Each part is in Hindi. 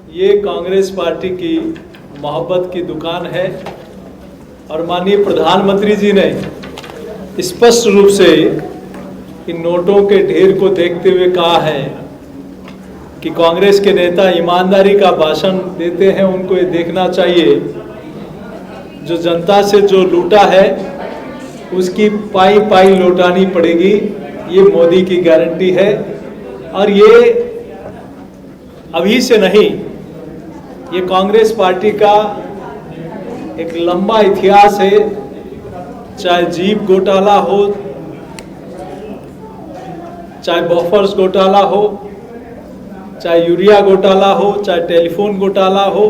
ये कांग्रेस पार्टी की मोहब्बत की दुकान है और माननीय प्रधानमंत्री जी ने स्पष्ट रूप से इन नोटों के ढेर को देखते हुए कहा है कि कांग्रेस के नेता ईमानदारी का भाषण देते हैं, उनको ये देखना चाहिए जो जनता से जो लूटा है उसकी पाई पाई लौटानी पड़ेगी। ये मोदी की गारंटी है और ये अभी से नहीं, ये कांग्रेस पार्टी का एक लंबा इतिहास है। चाहे जीप घोटाला हो, चाहे बॉफर्स घोटाला हो, चाहे यूरिया घोटाला हो, चाहे टेलीफोन घोटाला हो,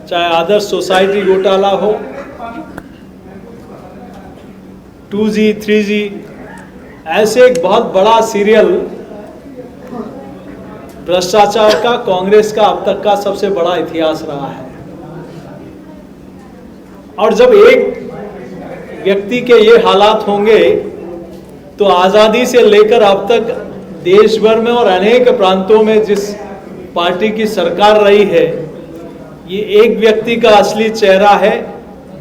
चाहे आदर्श सोसाइटी घोटाला हो, 2G 3G, ऐसे एक बहुत बड़ा सीरियल भ्रष्टाचार का कांग्रेस का अब तक का सबसे बड़ा इतिहास रहा है। और जब एक व्यक्ति के ये हालात होंगे तो आज़ादी से लेकर अब तक देश भर में और अनेक प्रांतों में जिस पार्टी की सरकार रही है, ये एक व्यक्ति का असली चेहरा है।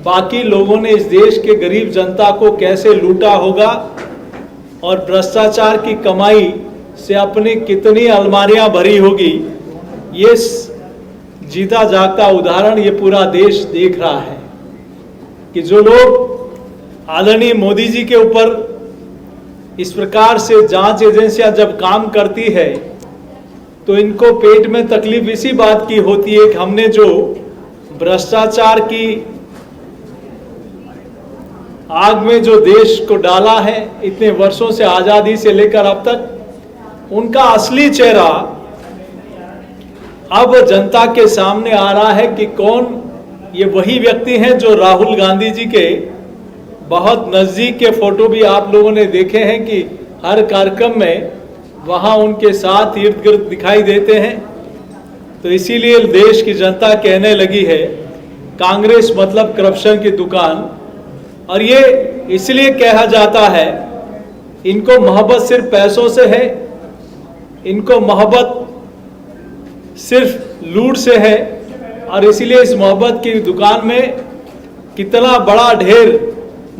बाकी लोगों ने इस देश के गरीब जनता को कैसे लूटा होगा और भ्रष्टाचार की कमाई से अपनी कितनी अलमारियां भरी होगी, ये जीता जागता उदाहरण ये पूरा देश देख रहा है कि जो लोग आदरणीय मोदी जी के ऊपर इस प्रकार से जांच एजेंसियां जब काम करती है तो इनको पेट में तकलीफ इसी बात की होती है कि हमने जो भ्रष्टाचार की आग में जो देश को डाला है इतने वर्षों से, आजादी से लेकर अब तक, उनका असली चेहरा अब जनता के सामने आ रहा है कि कौन ये वही व्यक्ति हैं जो राहुल गांधी जी के बहुत नजदीक के फोटो भी आप लोगों ने देखे हैं कि हर कार्यक्रम में वहां उनके साथ इर्द गिर्द दिखाई देते हैं। तो इसीलिए देश की जनता कहने लगी है कांग्रेस मतलब करप्शन की दुकान। और ये इसलिए कहा जाता है, इनको मोहब्बत सिर्फ पैसों से है, इनको मोहब्बत सिर्फ लूट से है और इसीलिए इस मोहब्बत की दुकान में कितना बड़ा ढेर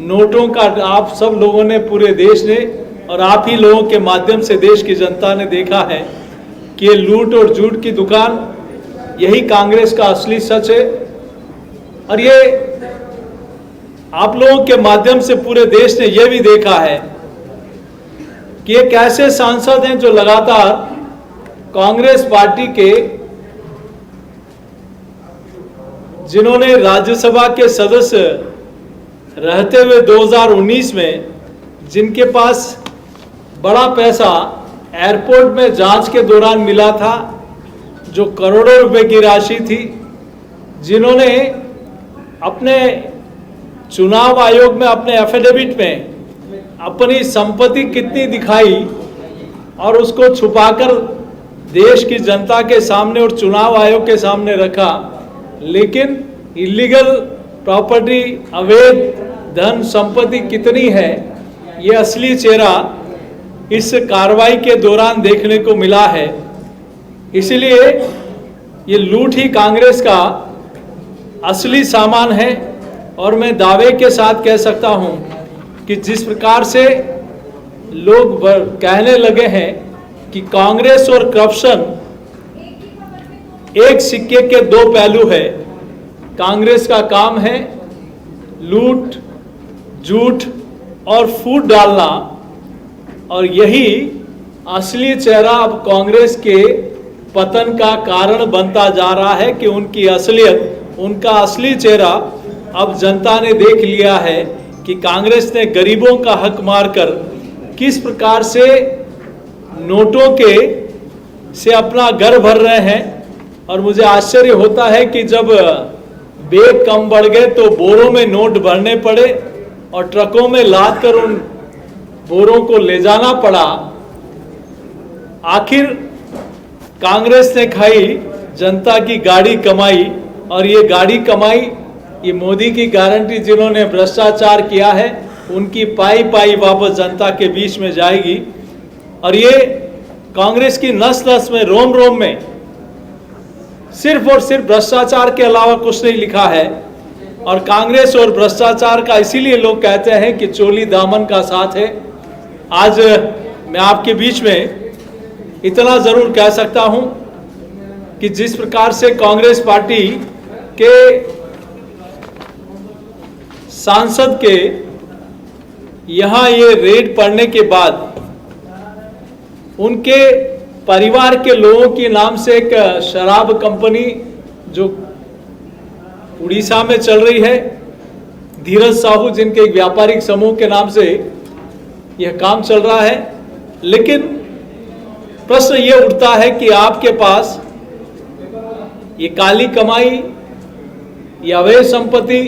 नोटों का आप सब लोगों ने, पूरे देश ने और आप ही लोगों के माध्यम से देश की जनता ने देखा है कि ये लूट और झूठ की दुकान, यही कांग्रेस का असली सच है। और ये आप लोगों के माध्यम से पूरे देश ने यह भी देखा है कि एक ऐसे सांसद हैं जो लगातार कांग्रेस पार्टी के, जिन्होंने राज्यसभा के सदस्य रहते हुए 2019 में, जिनके पास बड़ा पैसा एयरपोर्ट में जांच के दौरान मिला था जो करोड़ों रुपए की राशि थी, जिन्होंने अपने चुनाव आयोग में अपने एफिडेविट में अपनी संपत्ति कितनी दिखाई और उसको छुपाकर देश की जनता के सामने और चुनाव आयोग के सामने रखा, लेकिन इलीगल प्रॉपर्टी, अवैध धन संपत्ति कितनी है, ये असली चेहरा इस कार्रवाई के दौरान देखने को मिला है। इसलिए ये लूट ही कांग्रेस का असली सामान है। और मैं दावे के साथ कह सकता हूं कि जिस प्रकार से लोग कहने लगे हैं कि कांग्रेस और करप्शन एक सिक्के के दो पहलू है, कांग्रेस का काम है लूट, झूठ और फूट डालना, और यही असली चेहरा अब कांग्रेस के पतन का कारण बनता जा रहा है कि उनकी असलियत, उनका असली चेहरा अब जनता ने देख लिया है कि कांग्रेस ने गरीबों का हक मारकर किस प्रकार से नोटों के से अपना घर भर रहे हैं। और मुझे आश्चर्य होता है कि जब बैग कम बढ़ गए तो बोरों में नोट भरने पड़े और ट्रकों में लाद कर उन बोरों को ले जाना पड़ा। आखिर कांग्रेस ने खाई जनता की गाड़ी कमाई, और ये गाड़ी कमाई ये मोदी की गारंटी, जिन्होंने भ्रष्टाचार किया है उनकी पाई पाई वापस जनता के बीच में जाएगी। और ये कांग्रेस की नस नस में, रोम रोम में सिर्फ और सिर्फ भ्रष्टाचार के अलावा कुछ नहीं लिखा है। और कांग्रेस और भ्रष्टाचार का इसीलिए लोग कहते हैं कि चोली दामन का साथ है। आज मैं आपके बीच में इतना जरूर कह सकता हूं कि जिस प्रकार से कांग्रेस पार्टी के सांसद के यहां ये रेड पड़ने के बाद उनके परिवार के लोगों के नाम से एक शराब कंपनी जो उड़ीसा में चल रही है, धीरज साहू जिनके एक व्यापारिक समूह के नाम से यह काम चल रहा है। लेकिन प्रश्न यह उठता है कि आपके पास ये काली कमाई, ये अवैध संपत्ति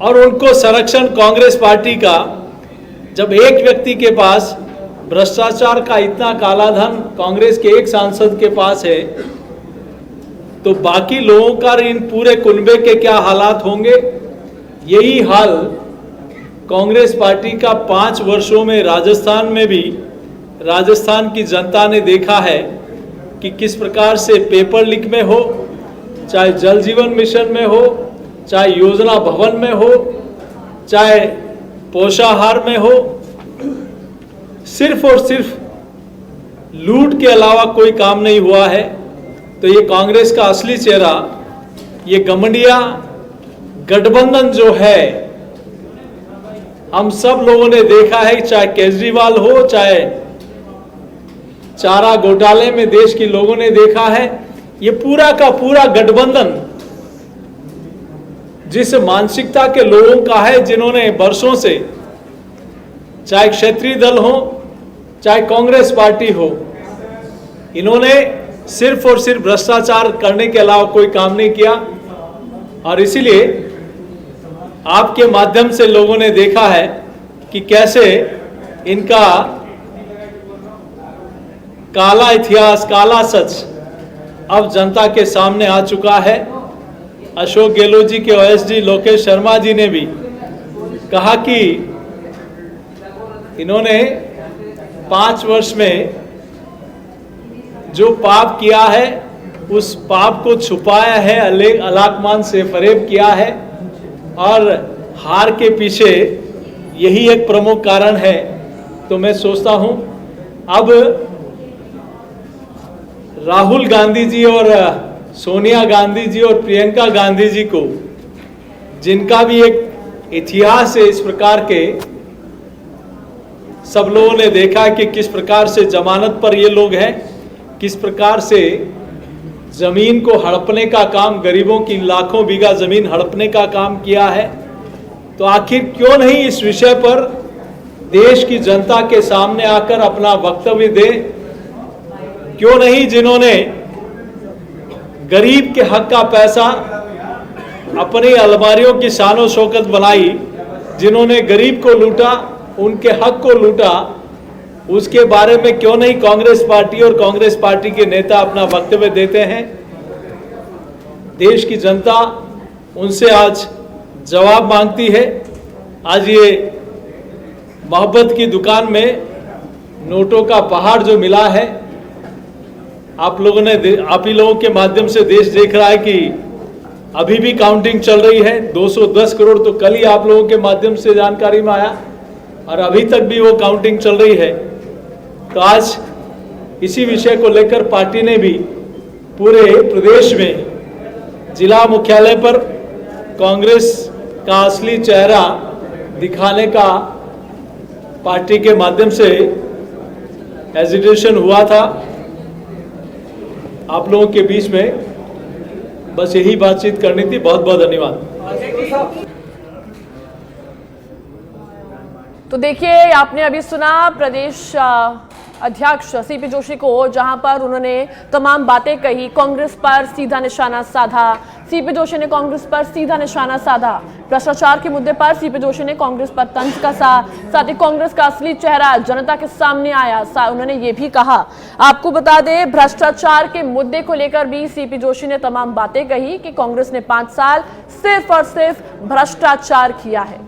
और उनको संरक्षण कांग्रेस पार्टी का, जब एक व्यक्ति के पास भ्रष्टाचार का इतना काला धन कांग्रेस के एक सांसद के पास है, तो बाकी लोगों का, इन पूरे कुनबे के क्या हालात होंगे। यही हाल कांग्रेस पार्टी का 5 वर्षों में राजस्थान में भी, राजस्थान की जनता ने देखा है कि किस प्रकार से पेपर लीक में हो, चाहे जल जीवन मिशन में हो, चाहे योजना भवन में हो, चाहे पोषाहार में हो, सिर्फ और सिर्फ लूट के अलावा कोई काम नहीं हुआ है। तो ये कांग्रेस का असली चेहरा, ये गमंडिया गठबंधन जो है, हम सब लोगों ने देखा है, चाहे केजरीवाल हो, चाहे चारा घोटाले में देश के लोगों ने देखा है, ये पूरा का पूरा गठबंधन जिस मानसिकता के लोगों का है, जिन्होंने वर्षों से, चाहे क्षेत्रीय दल हो, चाहे कांग्रेस पार्टी हो, इन्होंने सिर्फ और सिर्फ भ्रष्टाचार करने के अलावा कोई काम नहीं किया। और इसीलिए आपके माध्यम से लोगों ने देखा है कि कैसे इनका काला इतिहास, काला सच अब जनता के सामने आ चुका है। अशोक गहलोत जी के ओएसडी लोकेश शर्मा जी ने भी कहा कि इन्होंने 5 वर्ष में जो पाप किया है, उस पाप को छुपाया है, अलाकमान से फरेब किया है, और हार के पीछे यही एक प्रमुख कारण है। तो मैं सोचता हूं अब राहुल गांधी जी और सोनिया गांधी जी और प्रियंका गांधी जी को, जिनका भी एक इतिहास है इस प्रकार के, सब लोगों ने देखा कि किस प्रकार से जमानत पर ये लोग हैं, किस प्रकार से जमीन को हड़पने का काम, गरीबों की लाखों बीघा जमीन हड़पने का काम किया है। तो आखिर क्यों नहीं इस विषय पर देश की जनता के सामने आकर अपना वक्तव्य दे? क्यों नहीं जिन्होंने गरीब के हक का पैसा अपनी अलमारियों की शानो शौकत बनाई, जिन्होंने गरीब को लूटा, उनके हक को लूटा, उसके बारे में क्यों नहीं कांग्रेस पार्टी और कांग्रेस पार्टी के नेता अपना वक्तव्य देते हैं? देश की जनता उनसे आज जवाब मांगती है। आज ये मोहब्बत की दुकान में नोटों का पहाड़ जो मिला है, आप ही लोगों के माध्यम से देश देख रहा है कि अभी भी काउंटिंग चल रही है। 210 करोड़ तो कल ही आप लोगों के माध्यम से जानकारी में आया, और अभी तक भी वो काउंटिंग चल रही है। तो आज इसी विषय को लेकर पार्टी ने भी पूरे प्रदेश में जिला मुख्यालय पर कांग्रेस का असली चेहरा दिखाने का पार्टी के माध्यम से एजिटेशन हुआ था। आप लोगों के बीच में बस यही बातचीत करनी थी। बहुत बहुत धन्यवाद। तो देखिए, आपने अभी सुना प्रदेश अध्यक्ष सीपी जोशी को, जहां पर उन्होंने तमाम बातें कही, कांग्रेस पर सीधा निशाना साधा। सीपी जोशी ने कांग्रेस पर सीधा निशाना साधा। भ्रष्टाचार के मुद्दे पर सीपी जोशी ने कांग्रेस पर तंज कसा। साथ ही कांग्रेस का असली चेहरा जनता के सामने आया। उन्होंने ये भी कहा, आपको बता दें, भ्रष्टाचार के मुद्दे को लेकर भी सीपी जोशी ने तमाम बातें कही कि कांग्रेस ने 5 साल सिर्फ और सिर्फ भ्रष्टाचार किया है।